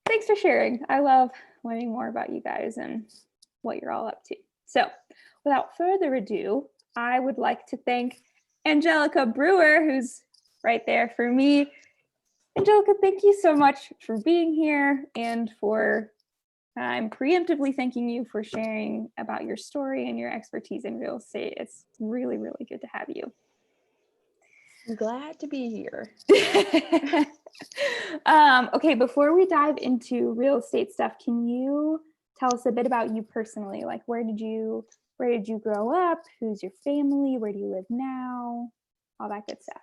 thanks for sharing. I love learning more about you guys and what you're all up to. So without further ado, I would like to thank Angelica Brewer, who's right there for me. Angelica, thank you so much for being here and I'm preemptively thanking you for sharing about your story and your expertise in real estate. It's really, really good to have you. I'm glad to be here. Okay, before we dive into real estate stuff, can you tell us a bit about you personally? Like, where did you grow up? Who's your family? Where do you live now? All that good stuff.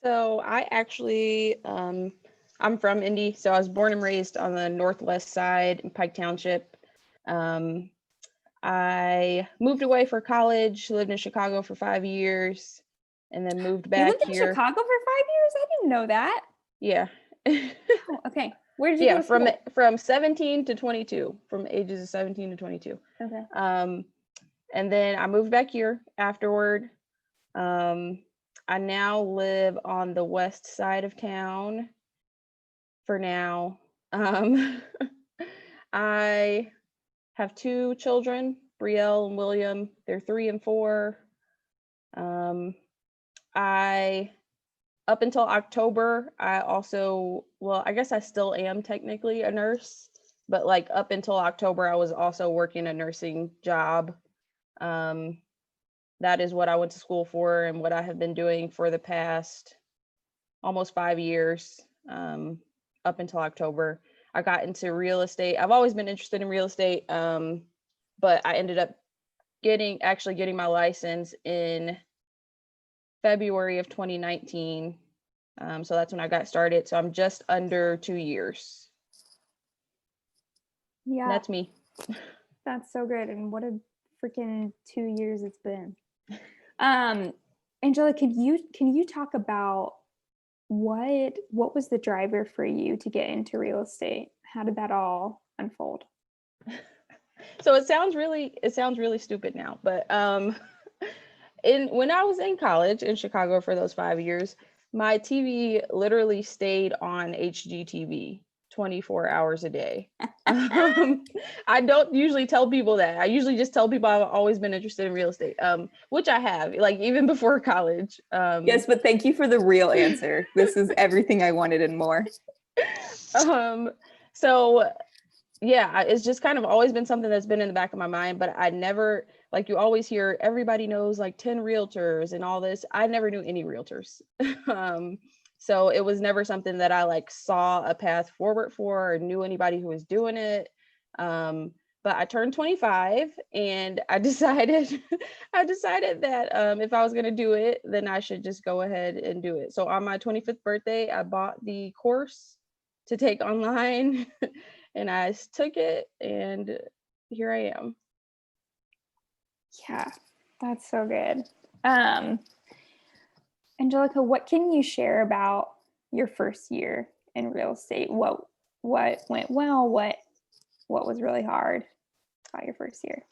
So I actually, I'm from Indy. So I was born and raised on the northwest side in Pike Township. I moved away for college, lived in Chicago for 5 years, and then moved back You lived in here. Chicago for 5 years? I didn't know that. Yeah. Oh, okay. Where did you go to school? from 17 to 22, from ages of 17 to 22. Okay. And then I moved back here afterward. I now live on the west side of town for now. I have 2 children, Brielle and William. They're 3 and 4. Up until October, I guess I still am technically a nurse, but like up until October, I was also working a nursing job. That is what I went to school for and what I have been doing for the past almost 5 years, up until October. I got into real estate. I've always been interested in real estate, but I ended up getting my license in February of 2019. So that's when I got started. So I'm just under 2 years. Yeah. That's me. That's so good. And what a freaking 2 years it's been. Angela, can you talk about what was the driver for you to get into real estate? How did that all unfold? So it sounds really stupid now, but when I was in college in Chicago for those 5 years, my TV literally stayed on HGTV 24 hours a day. I don't usually tell people that. I usually just tell people I've always been interested in real estate, which I have, like even before college. Yes, but thank you for the real answer. This is everything I wanted and more. So yeah, it's just kind of always been something that's been in the back of my mind, but I never, like you always hear everybody knows like 10 realtors and all this. I never knew any realtors. So it was never something that I like saw a path forward for or knew anybody who was doing it. But I turned 25 and I decided that if I was going to do it, then I should just go ahead and do it. So on my 25th birthday, I bought the course to take online and I took it and here I am. Yeah, that's so good. Angelica, what can you share about your first year in real estate? What went well? What was really hard about your first year?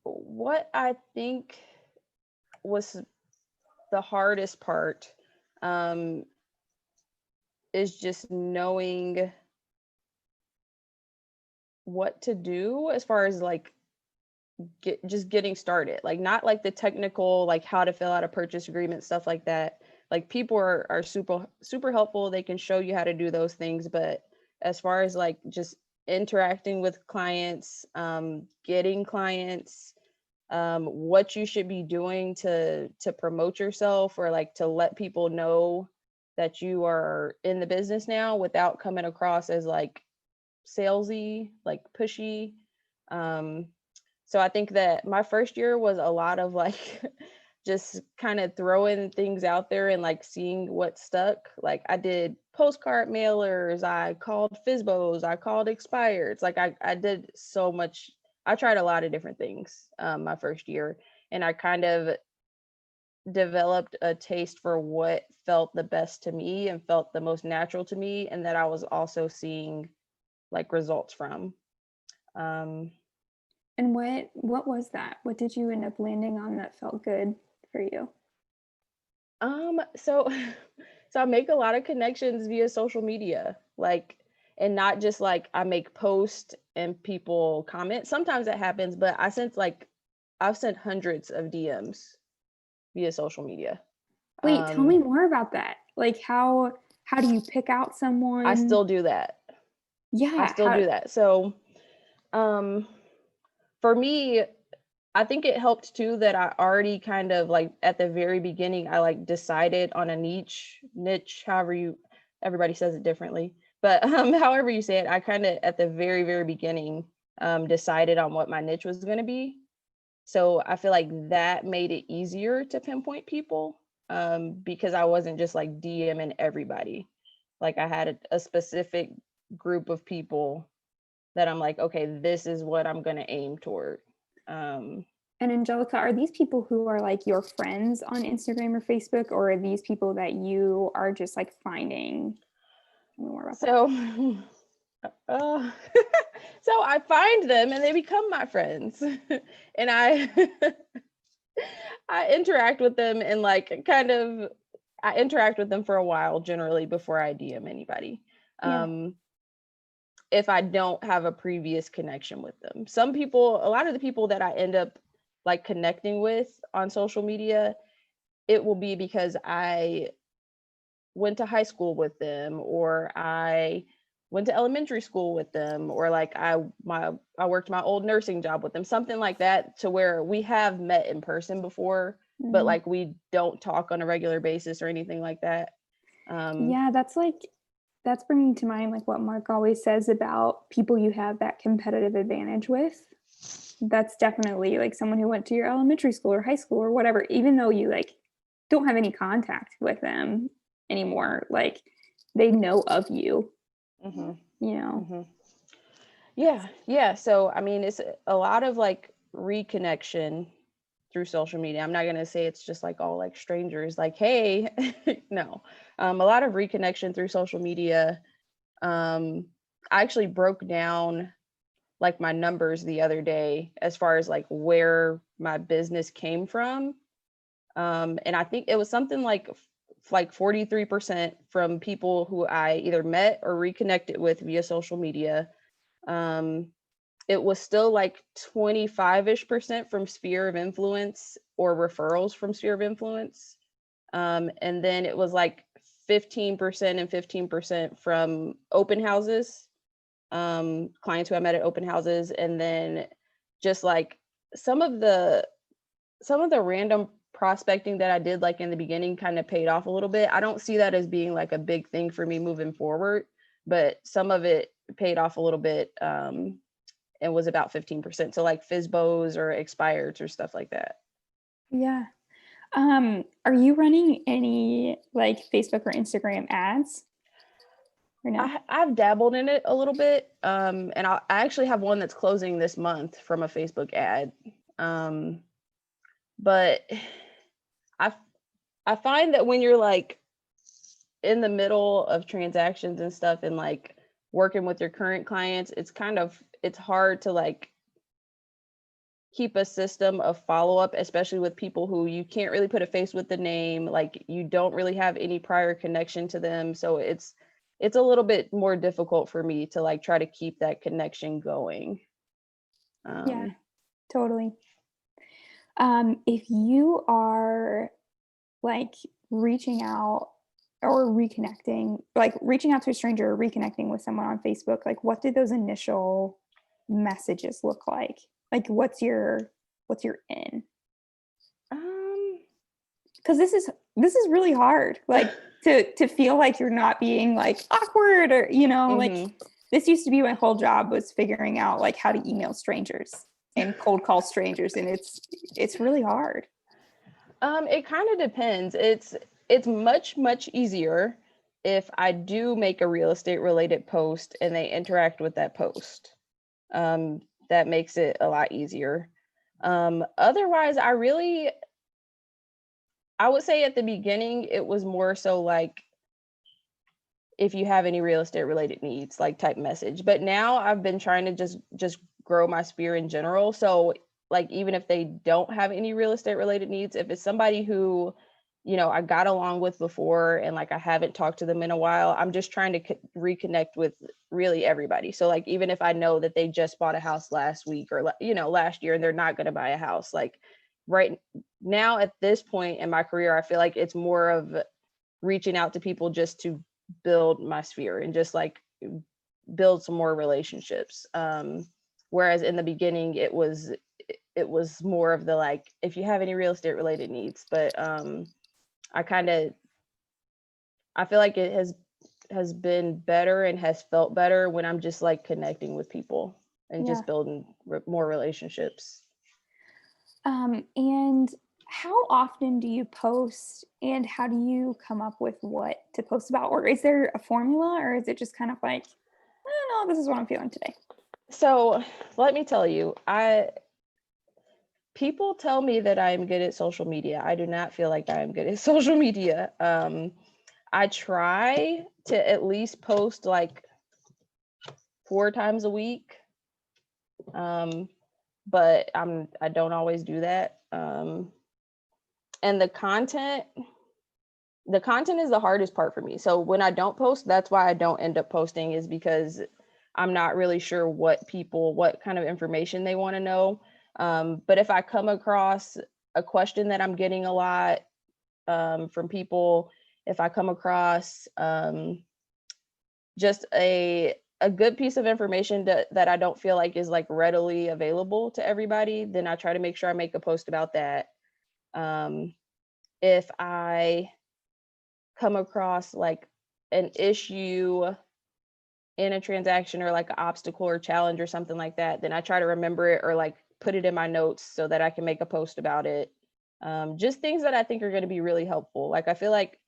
What I think was the hardest part is just knowing what to do as far as like getting started, like not like the technical, like how to fill out a purchase agreement, stuff like that. Like people are super helpful. They can show you how to do those things. But as far as like just interacting with clients, getting clients, what you should be doing to promote yourself or like to let people know that you are in the business now without coming across as like salesy, like pushy. So I think that my first year was a lot of like just kind of throwing things out there and like seeing what stuck. Like I did postcard mailers, I called FSBOs, I called expireds. Like I did so much. I tried a lot of different things my first year, and I kind of developed a taste for what felt the best to me and felt the most natural to me, and that I was also seeing like results from. And what was that? What did you end up landing on that felt good for you? So I make a lot of connections via social media. Like, and not just like I make posts and people comment. Sometimes that happens, but I've sent hundreds of DMs via social media. Wait, tell me more about that. Like how do you pick out someone? I still do that. Yeah. I still do that. So for me, I think it helped too that I already kind of like at the very beginning, I like decided on a niche, however everybody says it differently, but however you say it, I kind of at the very, very beginning decided on what my niche was going to be. So I feel like that made it easier to pinpoint people because I wasn't just like DMing everybody. Like I had a specific group of people that I'm like, okay, this is what I'm going to aim toward. And Angelica, are these people who are like your friends on Instagram or Facebook, or are these people that you are just like finding? Tell me more about that. So I find them and they become my friends, and I interact with them and like I interact with them for a while generally before I DM anybody. Yeah. If I don't have a previous connection with them. A lot of the people that I end up like connecting with on social media, it will be because I went to high school with them, or I went to elementary school with them, or like I worked my old nursing job with them, something like that, to where we have met in person before, but like we don't talk on a regular basis or anything like that. Yeah, that's bringing to mind like what Mark always says about people you have that competitive advantage with. That's definitely like someone who went to your elementary school or high school or whatever, even though you like don't have any contact with them anymore, like they know of you. Mm-hmm. You know. Mm-hmm. Yeah. So I mean, it's a lot of like reconnection through social media. I'm not gonna say it's just like all like strangers, like, hey, no. A lot of reconnection through social media. I actually broke down like my numbers the other day as far as like where my business came from. And I think it was something like 43% from people who I either met or reconnected with via social media. It was still like 25-ish% from sphere of influence or referrals from sphere of influence. And then it was like 15% and 15% from open houses, clients who I met at open houses. And then just like some of the random prospecting that I did like in the beginning kind of paid off a little bit. I don't see that as being like a big thing for me moving forward, but some of it paid off a little bit. And was about 15%. So like FISBOs or expireds or stuff like that. Yeah. Are you running any like Facebook or Instagram ads? Or no? I've dabbled in it a little bit. And I actually have one that's closing this month from a Facebook ad. But I find that when you're like in the middle of transactions and stuff and like working with your current clients, it's hard to like keep a system of follow-up, especially with people who you can't really put a face with the name, like you don't really have any prior connection to them. So it's a little bit more difficult for me to like try to keep that connection going. Yeah, totally. If you are like reaching out or reconnecting, like reaching out to a stranger or reconnecting with someone on Facebook, like what did those initial messages look like? Like what's your in? Because this is really hard, like to feel like you're not being like awkward or like this used to be my whole job, was figuring out like how to email strangers and cold call strangers, and it's really hard. It kind of depends. It's much easier if I do make a real estate related post and they interact with that post. That makes it a lot easier. Otherwise, I would say at the beginning, it was more so like, if you have any real estate related needs, like type message. But now I've been trying to just grow my sphere in general. So like, even if they don't have any real estate related needs, if it's somebody who, I got along with before, and like I haven't talked to them in a while. I'm just trying to reconnect with really everybody. So like even if I know that they just bought a house last week or last year, and they're not going to buy a house, like right now at this point in my career, I feel like it's more of reaching out to people just to build my sphere and just like build some more relationships. Whereas in the beginning it was more of the like, if you have any real estate related needs. But I feel like it has been better and has felt better when I'm just like connecting with people and Yeah. just building more relationships. And how often do you post, and how do you come up with what to post about? Or is there a formula, or is it just kind of like, I don't know, this is what I'm feeling today? So let me tell you, people tell me that I am good at social media. I do not feel like I am good at social media. I try to at least post like 4 times a week. But I don't always do that. And the content is the hardest part for me. So when I don't post, that's why I don't end up posting, is because I'm not really sure what kind of information they want to know. But if I come across a question that I'm getting a lot from people, if I come across just a good piece of information that I don't feel like is like readily available to everybody, then I try to make sure I make a post about that. If I come across like an issue in a transaction or like an obstacle or challenge or something like that, then I try to remember it or like put it in my notes so that I can make a post about it. Just things that I think are going to be really helpful. Like I feel like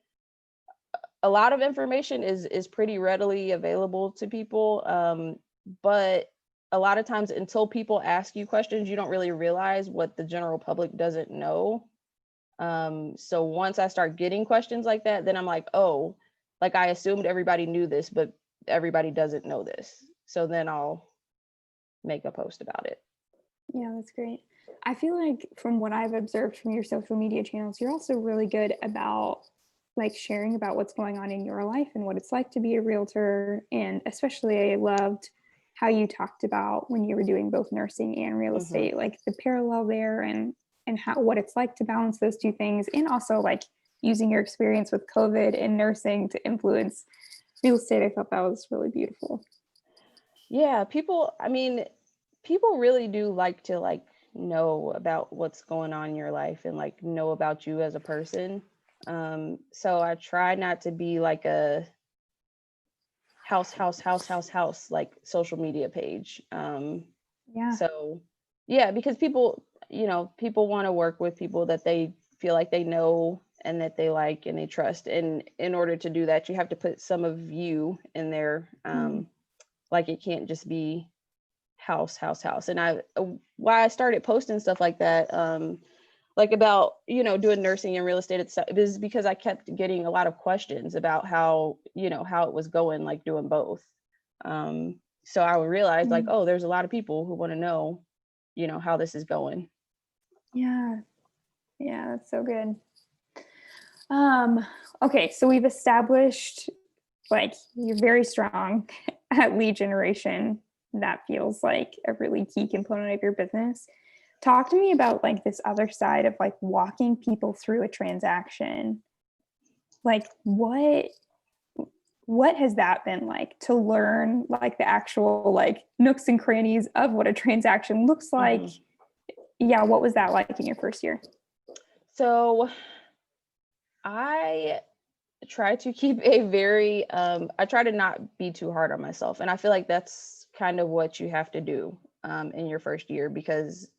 a lot of information is pretty readily available to people, but a lot of times until people ask you questions, you don't really realize what the general public doesn't know. So once I start getting questions like that, then I'm like, oh, like I assumed everybody knew this, but everybody doesn't know this. So then I'll make a post about it. Yeah, that's great. I feel like from what I've observed from your social media channels, you're also really good about like sharing about what's going on in your life and what it's like to be a realtor. And especially I loved how you talked about when you were doing both nursing and real Mm-hmm. estate, like the parallel there, and how what it's like to balance those two things, and also like using your experience with COVID and nursing to influence real estate. I thought that was really beautiful. Yeah, people really do like to like know about what's going on in your life and like know about you as a person. So I try not to be like a house like social media page. Yeah. So yeah, because people want to work with people that they feel like they know and that they like and they trust. And in order to do that, you have to put some of you in there. Like it can't just be house. And why I started posting stuff like that, like about doing nursing and real estate itself, is because I kept getting a lot of questions about how it was going, like doing both. So I would realize like, Mm. oh, there's a lot of people who want to know how this is going. Yeah. Yeah, that's so good. Um, okay, so we've established like you're very strong at lead generation. That feels like a really key component of your business. Talk to me about like this other side of like walking people through a transaction. Like what has that been like to learn like the actual like nooks and crannies of what a transaction looks like? Mhm. Yeah, what was that like in your first year? So I try to keep a very I try to not be too hard on myself, and I feel like that's kind of what you have to do in your first year, because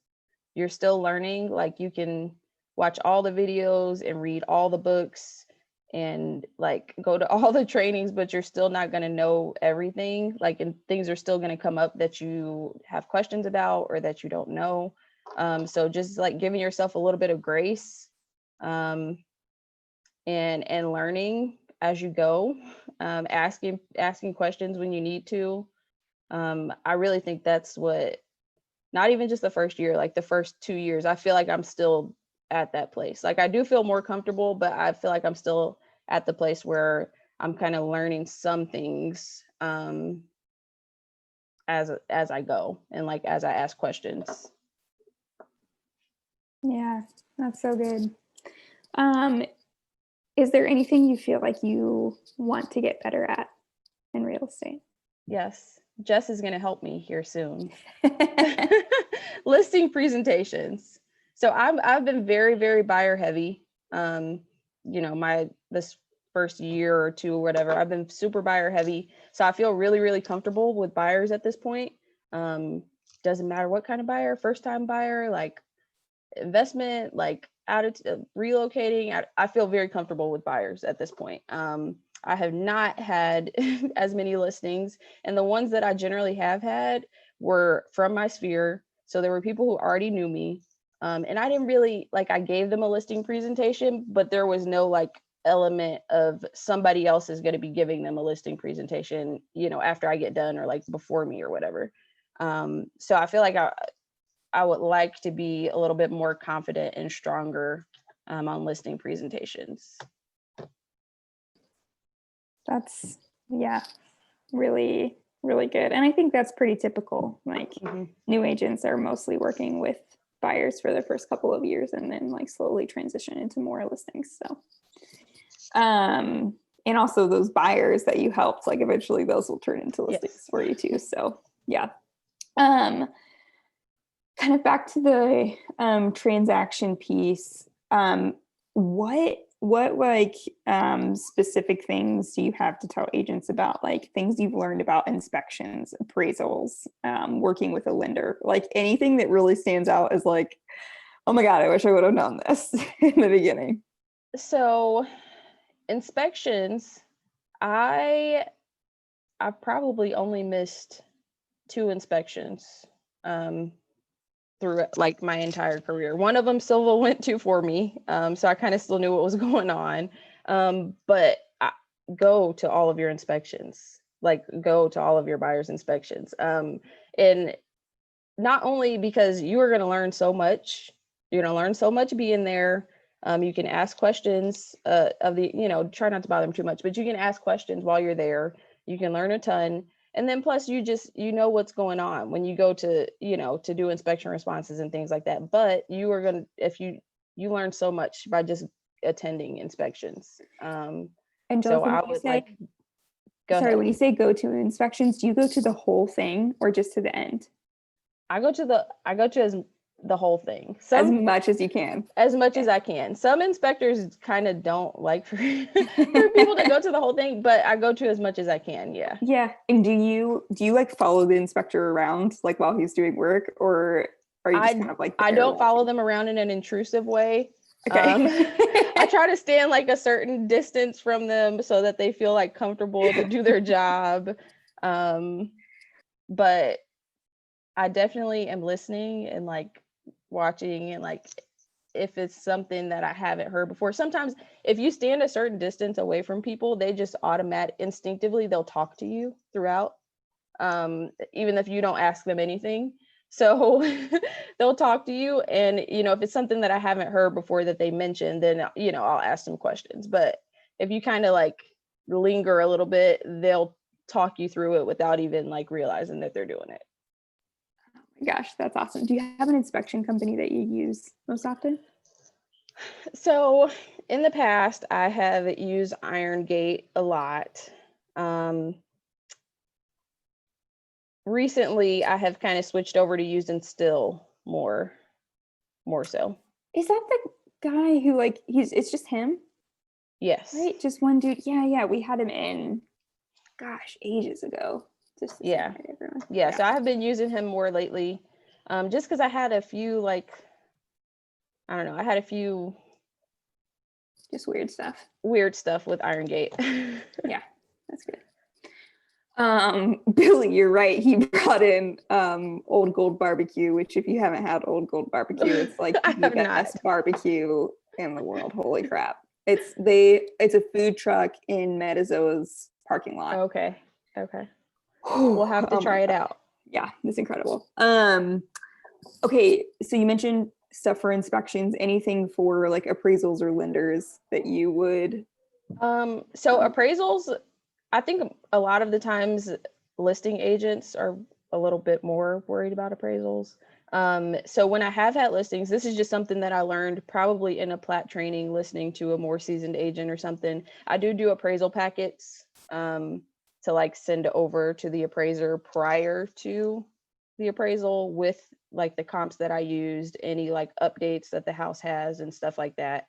you're still learning. Like you can watch all the videos and read all the books and like go to all the trainings, but you're still not going to know everything. Like, and things are still going to come up that you have questions about or that you don't know. So just like giving yourself a little bit of grace, um, and learning as you go, asking questions when you need to. I really think that's what, not even just the first year, like the first 2 years, I feel like I'm still at that place. Like I do feel more comfortable, but I feel like I'm still at the place where I'm kind of learning some things as I go and like as I ask questions. Yeah, that's so good. Is there anything you feel like you want to get better at in real estate? Yes, Jess is going to help me here soon. Listing presentations. So I've been very, very buyer heavy. This first year or two or whatever, I've been super buyer heavy. So I feel really, really comfortable with buyers at this point. Doesn't matter what kind of buyer, first time buyer, like investment, like out of relocating. I feel very comfortable with buyers at this point. I have not had as many listings, and the ones that I generally have had were from my sphere. So there were people who already knew me. And I didn't really I gave them a listing presentation, but there was no like element of somebody else is going to be giving them a listing presentation, after I get done or like before me or whatever. So I feel like I would like to be a little bit more confident and stronger on listing presentations. That's, really, really good. And I think that's pretty typical. Like new agents are mostly working with buyers for the first couple of years and then like slowly transition into more listings. So, and also those buyers that you helped, like eventually those will turn into listings for you too. So yeah. Kind of back to the transaction piece. What like specific things do you have to tell agents about, like things you've learned about inspections, appraisals, working with a lender, like anything that really stands out as like, oh my God, I wish I would have done this in the beginning? So inspections, I probably only missed 2 inspections through like my entire career. One of them Silva went to for me, so I kind of still knew what was going on. But go to all of your inspections, like go to all of your buyers' inspections, and not only because you are going to learn so much, you're going to learn so much being there. You can ask questions of the, try not to bother them too much, but you can ask questions while you're there. You can learn a ton. And then plus you just, what's going on when you go to, to do inspection responses and things like that. But you are going to, if you learn so much by just attending inspections. And so I would go ahead. When you say go to inspections, do you go to the whole thing or just to the end? I go to the whole thing. As much as you can. As much as I can. Some inspectors kind of don't like for people to go to the whole thing, but I go to as much as I can. Yeah. Yeah. And do you like follow the inspector around like while he's doing work, or are you just kind of like I don't follow them around in an intrusive way. Okay. I try to stand like a certain distance from them so that they feel like comfortable to do their job. But I definitely am listening and like watching, and like if it's something that I haven't heard before. Sometimes if you stand a certain distance away from people, they just instinctively they'll talk to you throughout, even if you don't ask them anything. So they'll talk to you, and if it's something that I haven't heard before that they mentioned, then I'll ask them questions. But if you kind of like linger a little bit, they'll talk you through it without even like realizing that they're doing it. Gosh, that's awesome. Do you have an inspection company that you use most often? So in the past, I have used Iron Gate a lot. Recently, I have kind of switched over to using Still more so. Is that the guy who like it's just him? Yes. Right? Just one dude. Yeah. We had him in, ages ago. Yeah. So I have been using him more lately, just because I had a few just weird stuff with Iron Gate. Yeah, that's good. Billy, you're right. He brought in Old Gold Barbecue, which if you haven't had Old Gold Barbecue, it's like the best barbecue in the world. Holy crap. It's a food truck in Metazoa's parking lot. Okay. We'll have to try it out. Yeah, it's incredible. Okay, so you mentioned stuff for inspections, anything for like appraisals or lenders that you would? So appraisals, I think a lot of the times listing agents are a little bit more worried about appraisals. So when I have had listings, this is just something that I learned probably in a plat training, listening to a more seasoned agent or something. I do appraisal packets to like send over to the appraiser prior to the appraisal with like the comps that I used, any like updates that the house has and stuff like that.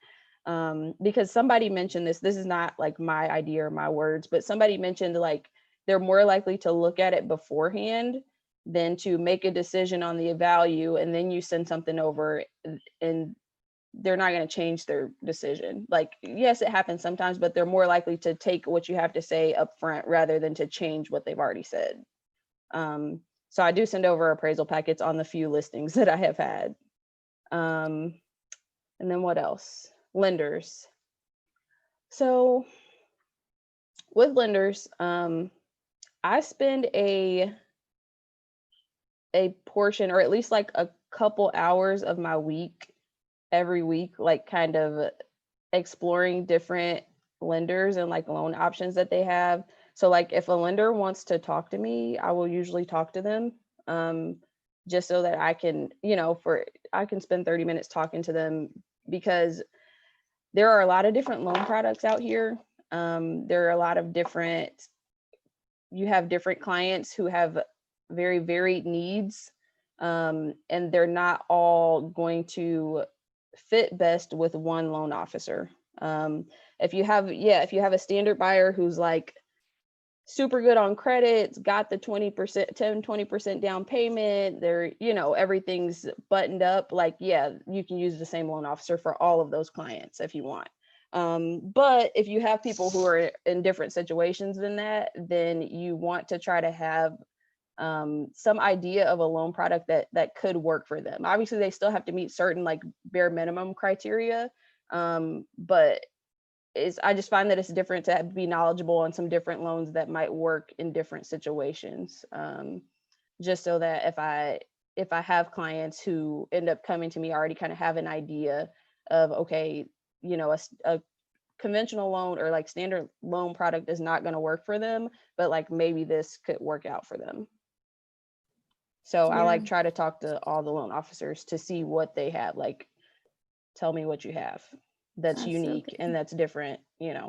Because somebody mentioned this is not like my idea or my words, but somebody mentioned like they're more likely to look at it beforehand than to make a decision on the value, and then you send something over and they're not going to change their decision. Like, yes, it happens sometimes, but they're more likely to take what you have to say up front rather than to change what they've already said. So I do send over appraisal packets on the few listings that I have had. And then what else? Lenders. So with lenders, I spend a portion, or at least like a couple hours of my week every week, like kind of exploring different lenders and like loan options that they have. So like if a lender wants to talk to me, I will usually talk to them, just so that I can, I can spend 30 minutes talking to them, because there are a lot of different loan products out here. There are a lot of you have different clients who have very varied needs, and they're not all going to fit best with one loan officer. If you have a standard buyer who's like super good on credits, got the 20% down payment, they're, everything's buttoned up, like, yeah, you can use the same loan officer for all of those clients if you want. But if you have people who are in different situations than that, then you want to try to have some idea of a loan product that could work for them. Obviously, they still have to meet certain like bare minimum criteria, but I just find that it's different to be knowledgeable on some different loans that might work in different situations. Just so that if I have clients who end up coming to me, I already kind of have an idea of, okay, a conventional loan or like standard loan product is not going to work for them, but like maybe this could work out for them. So I like try to talk to all the loan officers to see what they have. Like, tell me what you have that's unique so and that's different, Yeah,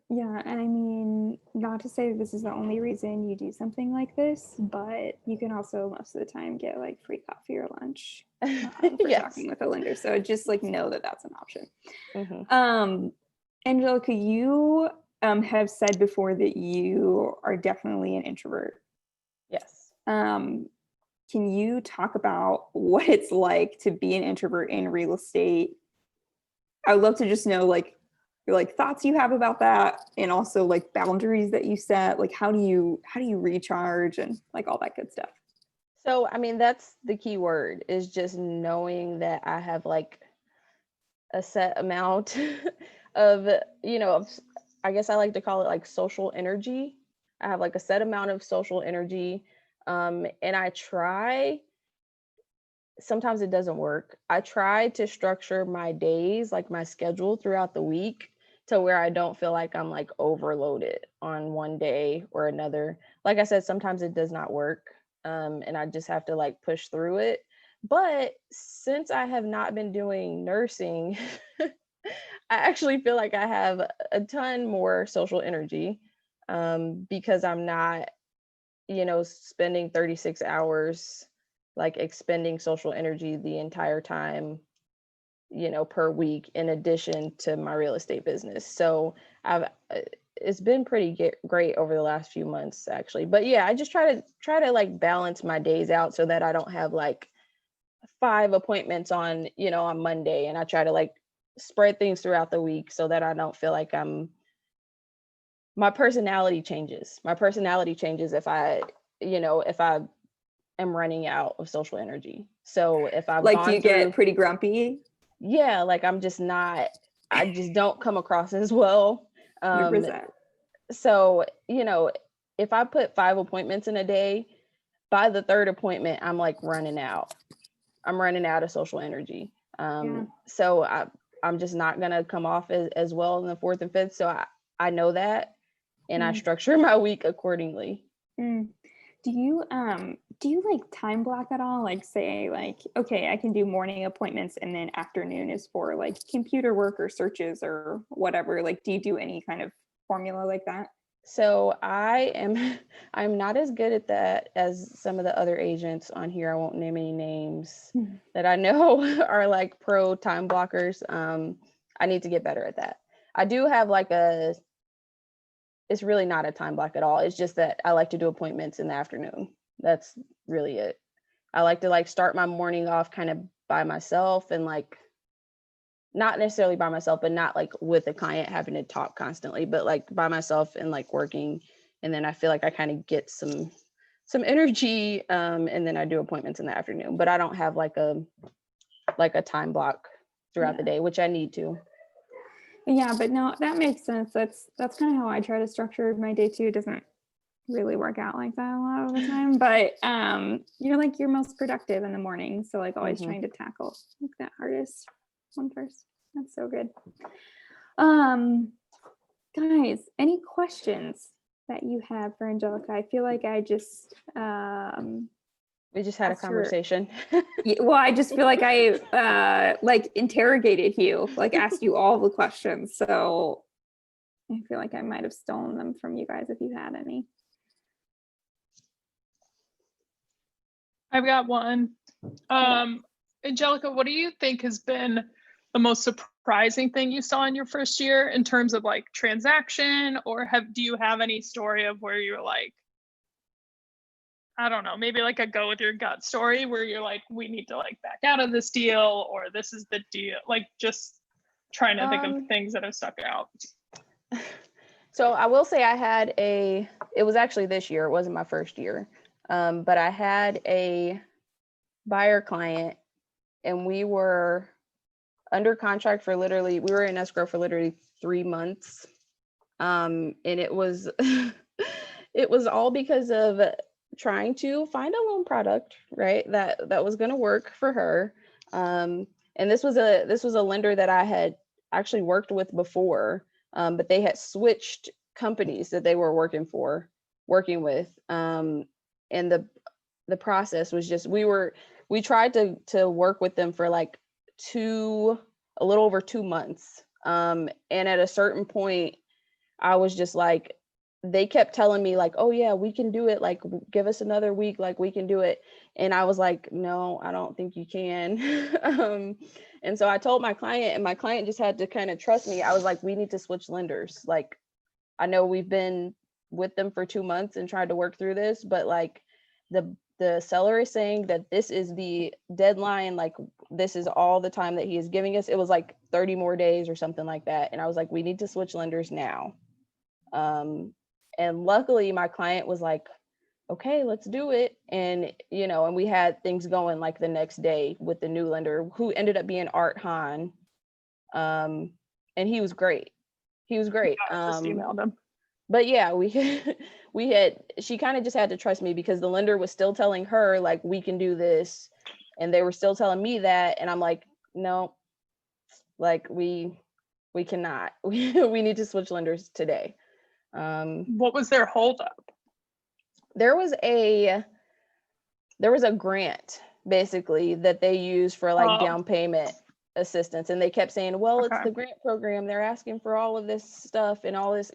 and I mean, not to say this is the only reason you do something like this, but you can also most of the time get like free coffee or lunch for Yes. talking with a lender. So just like know that that's an option. Mm-hmm. Angelica, you have said before that you are definitely an introvert. Yes. Can you talk about what it's like to be an introvert in real estate? I would love to just know like thoughts you have about that, and also like boundaries that you set. Like how do you recharge and like all that good stuff. So I mean, that's the key word, is just knowing that I have like a set amount of, I guess I like to call it like social energy. I have like a set amount of social energy. And I try, sometimes it doesn't work. I try to structure my days, like my schedule throughout the week, to where I don't feel like I'm like overloaded on one day or another. Like I said, sometimes it does not work. And I just have to like push through it. But since I have not been doing nursing, I actually feel like I have a ton more social energy, because I'm not, spending 36 hours like expending social energy the entire time, per week, in addition to my real estate business. So it's been pretty great over the last few months actually. But yeah, I just try to like balance my days out so that I don't have like 5 appointments on, on Monday, and I try to like spread things throughout the week so that I don't feel like my personality changes. My personality changes if I am running out of social energy. So if I've Like, do gone you through, get pretty grumpy? yeah, like I just don't come across as well. 100%. So, if I put 5 appointments in a day, by the third appointment, I'm like running out. I'm running out of social energy. So I'm just not gonna come off as well in the 4th and 5th. So I know that, and I structure my week accordingly. Do you like time block at all? Like say like, okay, I can do morning appointments and then afternoon is for like computer work or searches or whatever. Like, do you do any kind of formula like that? So I'm not as good at that as some of the other agents on here. I won't name any names that I know are like pro time blockers. I need to get better at that. I do have like it's really not a time block at all. It's just that I like to do appointments in the afternoon. That's really it. I like to like start my morning off kind of by myself, and like not necessarily by myself, but not like with a client having to talk constantly, but like by myself and like working. And then I feel like I kind of get some energy, and then I do appointments in the afternoon, but I don't have like a time block throughout the day, which I need to. Yeah, but no, that makes sense. That's kind of how I try to structure my day too. It doesn't really work out like that a lot of the time, but you're like your most productive in the morning. So like always trying to tackle like that hardest one first. That's so good. Guys, any questions that you have for Angelica? I feel like I just we just had a conversation. Well, I just feel like I like interrogated you, like asked you all the questions. So I feel like I might have stolen them from you guys if you had any. I've got one. Angelica, what do you think has been the most surprising thing you saw in your first year in terms of like transaction, or do you have any story of where you're like, I don't know, maybe like a go with your gut story where you're like, we need to like back out of this deal, or this is the deal, like just trying to think of things that have stuck out. So I will say it was actually this year, it wasn't my first year, but I had a buyer client, and we were under contract for we were in escrow for literally 3 months. And it was, it was all because of trying to find a loan product, right? That was going to work for her. And this was a lender that I had actually worked with before, but they had switched companies that they were working with. And the process was just, we tried to work with them for like a little over 2 months. And at a certain point, I was just like, they kept telling me like, oh yeah, we can do it. Like, give us another week. Like, we can do it. And I was like, no, I don't think you can. And so I told my client, and my client just had to kind of trust me. I was like, we need to switch lenders. Like, I know we've been with them for 2 months and tried to work through this, but like the seller is saying that this is the deadline, like this is all the time that he is giving us. It was like 30 more days or something like that. And I was like, we need to switch lenders now. And luckily my client was like, okay, let's do it. And, and we had things going like the next day with the new lender, who ended up being Art Hahn. And he was great. He was great. I just emailed him. But yeah, she kind of just had to trust me, because the lender was still telling her like, we can do this. And they were still telling me that. And I'm like, no, like we cannot, we need to switch lenders today. What was their holdup? There was a grant basically that they use for like down payment assistance. And they kept saying, well, it's the grant program. They're asking for all of this stuff and all this,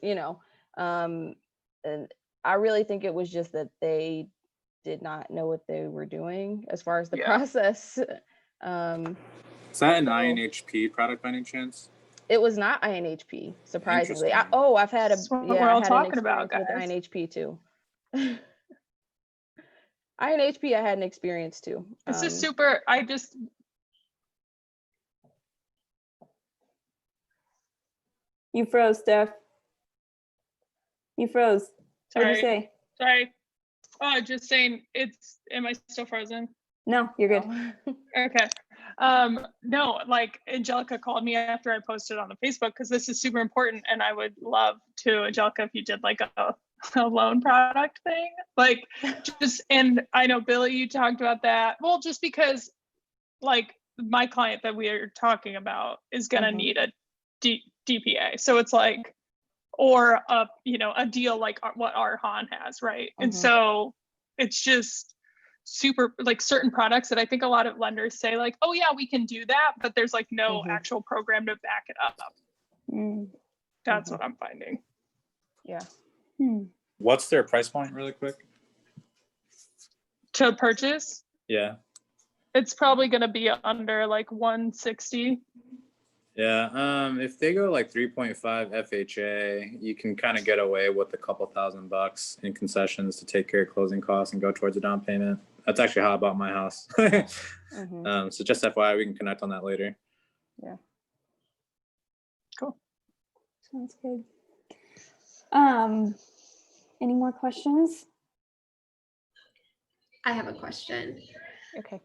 and I really think it was just that they did not know what they were doing as far as the process. Is that an INHP product by any chance? It was not INHP, surprisingly. I've had we're all talking about, guys. With INHP too. INHP, I had an experience too. This is super. You froze, Steph. You froze. What did you say? Sorry. Oh, just saying, am I still frozen? No, you're good. Okay. No, like Angelica called me after I posted on the Facebook, because this is super important. And I would love to, Angelica, if you did like a loan product thing, like and I know Billy, you talked about that. Well, just because like my client that we are talking about is going to Mhm. need a DPA. So it's like, or a, a deal like what Arhan has, right? And Mhm. so it's just super, like certain products that I think a lot of lenders say like, oh yeah, we can do that, but there's like no Mhm. actual program to back it up. Mm. That's Mhm. what I'm finding. Yeah. Hmm. What's their price point, really quick? To purchase, Yeah. it's probably going to be under like 160. Yeah. If they go like 3.5 FHA, you can kind of get away with a couple $1,000 in concessions to take care of closing costs and go towards a down payment. That's actually how I bought my house. Mhm. So just FYI, we can connect on that later. Yeah. Cool. Sounds good. Any more questions? I have a question. Okay.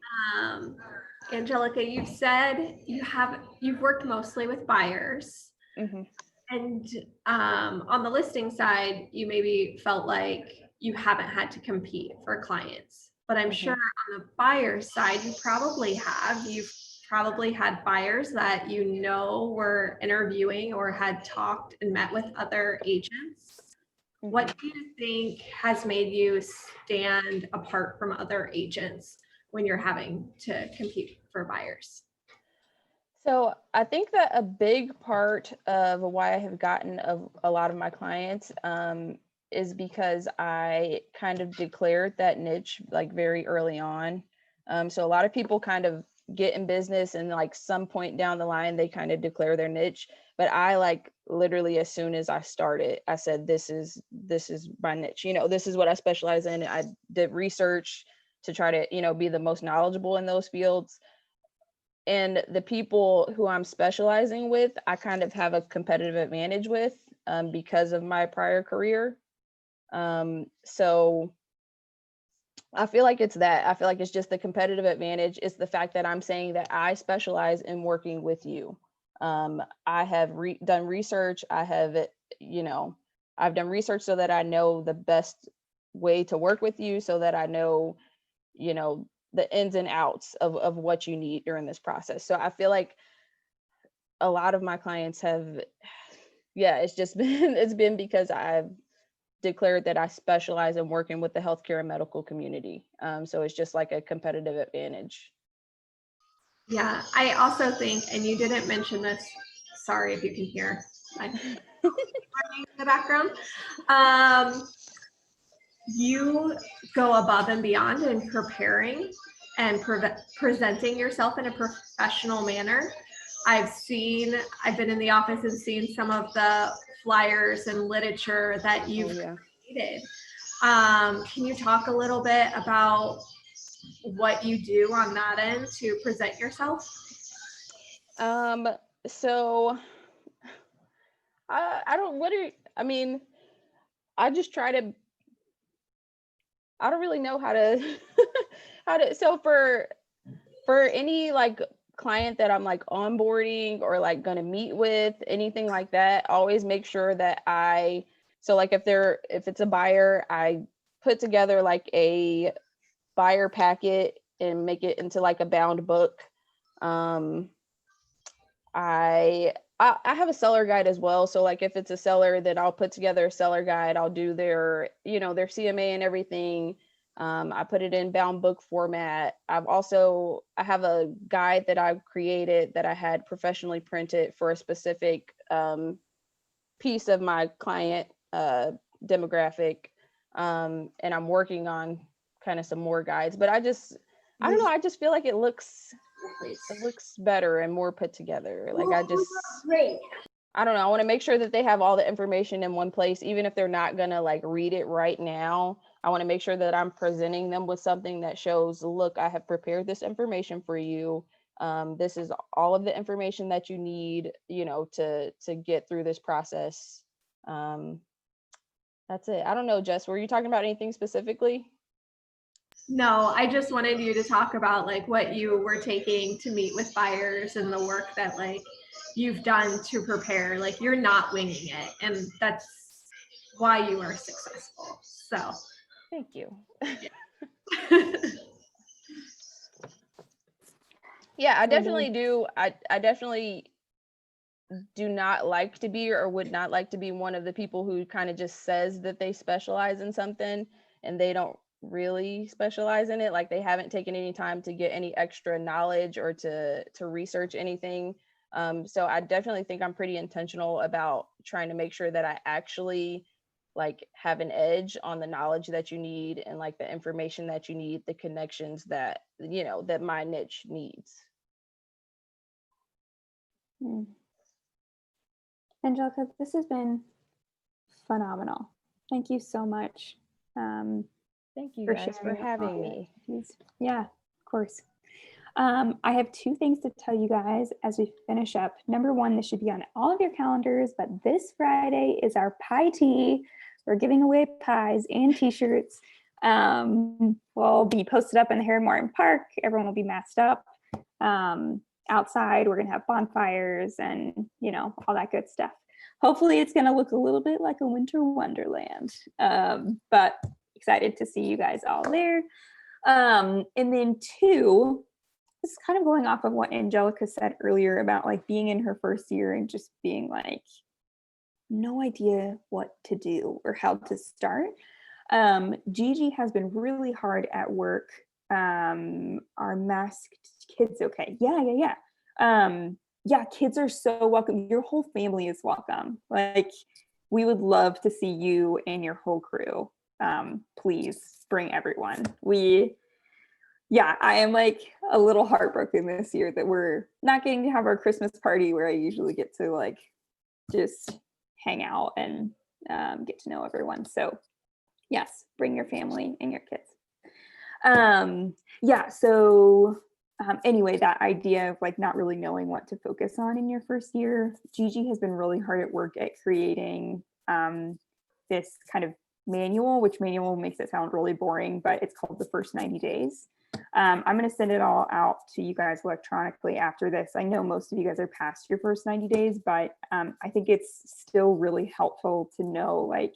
Angelica, you've said you've worked mostly with buyers, Mhm. and on the listing side, you maybe felt like you haven't had to compete for clients. But I'm sure on the buyer side, you probably have. You've probably had buyers that were interviewing or had talked and met with other agents. What do you think has made you stand apart from other agents when you're having to compete for buyers? So I think that a big part of why I have gotten a lot of my clients is because I kind of declared that niche like very early on. So a lot of people kind of get in business and like some point down the line, they kind of declare their niche. But I like literally as soon as I started, I said, this is my niche. This is what I specialize in. I did research to try to, be the most knowledgeable in those fields. And the people who I'm specializing with, I kind of have a competitive advantage with because of my prior career. So I feel like it's that. I feel like it's just the competitive advantage. It's the fact that I'm saying that I specialize in working with you. I have done research. I've done research so that I know the best way to work with you, so that I know, the ins and outs of what you need during this process. So I feel like a lot of my clients have, it's just been because I've declared that I specialize in working with the healthcare and medical community. So it's just like a competitive advantage. Yeah, I also think, and you didn't mention this, sorry if you can hear my in the background. You go above and beyond in preparing and presenting yourself in a professional manner. I've been in the office and seen some of the flyers and literature that you've created. Can you talk a little bit about what you do on that end to present yourself? So I just try to, I don't really know how to, so for any like client that I'm like onboarding or like going to meet with, anything like that, always make sure that so like if it's a buyer, I put together like a buyer packet and make it into like a bound book. I have a seller guide as well. So like if it's a seller, then I'll put together a seller guide. I'll do their CMA and everything. I put it in bound book format. I have a guide that I've created that I had professionally printed for a specific piece of my client demographic. And I'm working on kind of some more guides, but I don't know. I just feel like it looks better and more put together. Like I don't know. I want to make sure that they have all the information in one place, even if they're not going to like read it right now. I want to make sure that I'm presenting them with something that shows, look, I have prepared this information for you. This is all of the information that you need, to get through this process. That's it. I don't know, Jess, were you talking about anything specifically? No, I just wanted you to talk about like what you were taking to meet with buyers and the work that like you've done to prepare. Like you're not winging it, and that's why you are successful. So thank you. Yeah, I So definitely do. I definitely do not like to be or would not like to be one of the people who kind of just says that they specialize in something and they don't really specialize in it. Like they haven't taken any time to get any extra knowledge or to research anything. So I definitely think I'm pretty intentional about trying to make sure that I actually like have an edge on the knowledge that you need and like the information that you need, the connections that, you know, that my niche needs. Angelica, this has been phenomenal. Thank you so much. Thank you For guys for sharing having all me. these. Yeah, of course. I have two things to tell you guys as we finish up. Number one, this should be on all of your calendars, but this Friday is our pie tea. We're giving away pies and t-shirts. Will be posted up in the Harry Morton Park. Everyone will be masked up. Outside, we're gonna have bonfires and, you know, all that good stuff. Hopefully it's gonna look a little bit like a winter wonderland. But excited to see you guys all there. And then two, this is kind of going off of what Angelica said earlier about like being in her first year and just being like, no idea what to do or how to start. Gigi has been really hard at work. Our masked kids, okay. Yeah. Yeah, kids are so welcome. Your whole family is welcome. Like, we would love to see you and your whole crew. Please bring everyone. I am like a little heartbroken this year that we're not getting to have our Christmas party where I usually get to like just hang out and get to know everyone. So yes, bring your family and your kids. Anyway, that idea of like not really knowing what to focus on in your first year, Gigi has been really hard at work at creating this kind of manual, which manual makes it sound really boring, but it's called the first 90 days. I'm going to send it all out to you guys electronically after this. I know most of you guys are past your first 90 days, but I think it's still really helpful to know like,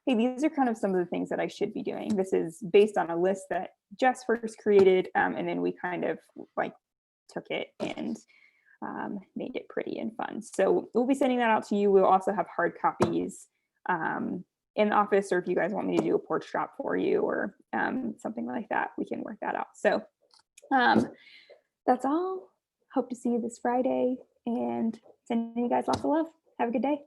hey, these are kind of some of the things that I should be doing. This is based on a list that Jess first created, and then we kind of like took it and made it pretty and fun. So we'll be sending that out to you. We'll also have hard copies in the office, or if you guys want me to do a porch drop for you or something like that, we can work that out. So that's all. Hope to see you this Friday and sending you guys lots of love. Have a good day.